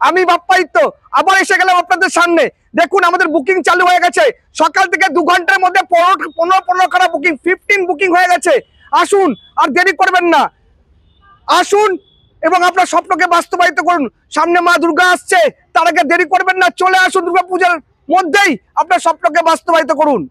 আমি বাপ্পায়িত্য আবার এসে গেলাম আপনাদের সামনে। দেখুন আমাদের বুকিং চালু হয়ে গেছে, সকাল থেকে 2 ঘন্টার মধ্যে 15 খানা বুকিং, 15 বুকিং হয়ে গেছে। আসুন, আর দেরি করবেন না, আসুন এবং আপনার স্বপ্নকে বাস্তবায়িত করুন। সামনে মা দুর্গা আসছে, তার আগে দেরি করবেন না, চলে আসুন দুর্গা পূজার মধ্যেই আপনার স্বপ্নকে বাস্তবায়িত করুন।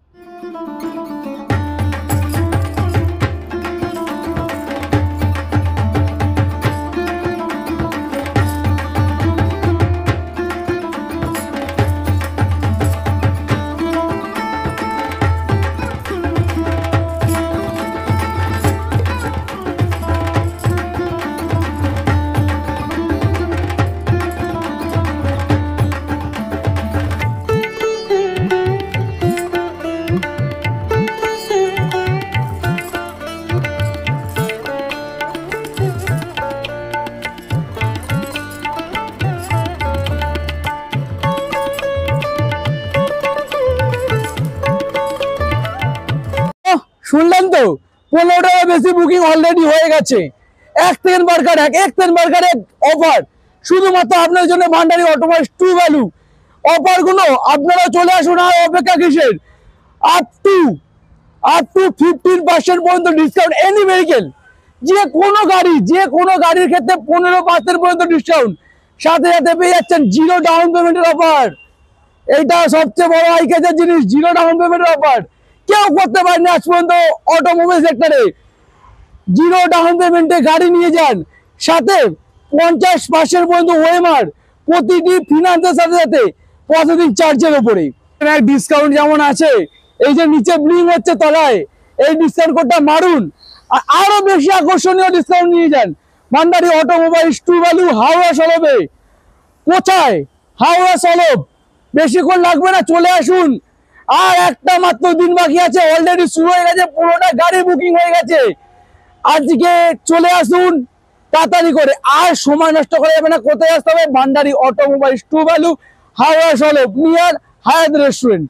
শুনলেন তো, 15টার বেশি বুকিং অলরেডি হয়ে গেছে। এক ট্রেন বার্গার এক অফার শুধুমাত্র আপনার জন্য ভান্ডারি অটোমোবাইলস ট্রু ভ্যালু। অফার গুলো আপনারা চলে আসুন, আর অপেক্ষা কিসের? আপ টু 15% পর্যন্ত ডিসকাউন্ট এনি ভেহিকেল, যে কোনো গাড়ির ক্ষেত্রে 15% পর্যন্ত ডিসকাউন্ট, সাথে সাথে পেয়ে যাচ্ছেন 0 ডাউন পেমেন্টের অফার। এইটা সবচেয়ে বড় আইকেজের জিনিস, 0 ডাউন পেমেন্টের অফার কেউ করতে পারেনি আজ পর্যন্ত অটোমোবাইল সেক্টরে। 0 ডাউন পেমেন্টে গাড়ি নিয়ে যান, সাথে 50% পর্যন্ত ওএমআর প্রতিটি ফিনান্সের সাথে সাথে প্রসেসিং চার্জের উপরে ডিসকাউন্ট যেমন আছে। এই যে নিচে ব্লিং হচ্ছে তলায়, এই ডিসকাউন্ট কোডটা মারুন, আর আরো বেশি আকর্ষণীয় ডিসকাউন্ট নিয়ে যান ভান্ডারি অটোমোবাইলস ট্রু ভ্যালু হাওড়া সলভে। কোথায়? হাওড়া সলভ। বেশিক্ষণ লাগবে না, চলে আসুন। আর একটা মাত্র দিন বাকি আছে, অলরেডি শুরু হয়ে গেছে, 15টা গাড়ি বুকিং হয়ে গেছে। আজকে চলে আসুন তাড়াতাড়ি করে, আর সময় নষ্ট করা যাবে না। কোথায় আসতে হবে? Bhandari automobiles true value Howrah সলভ, নিয়ার হায়াত রেস্টুরেন্ট।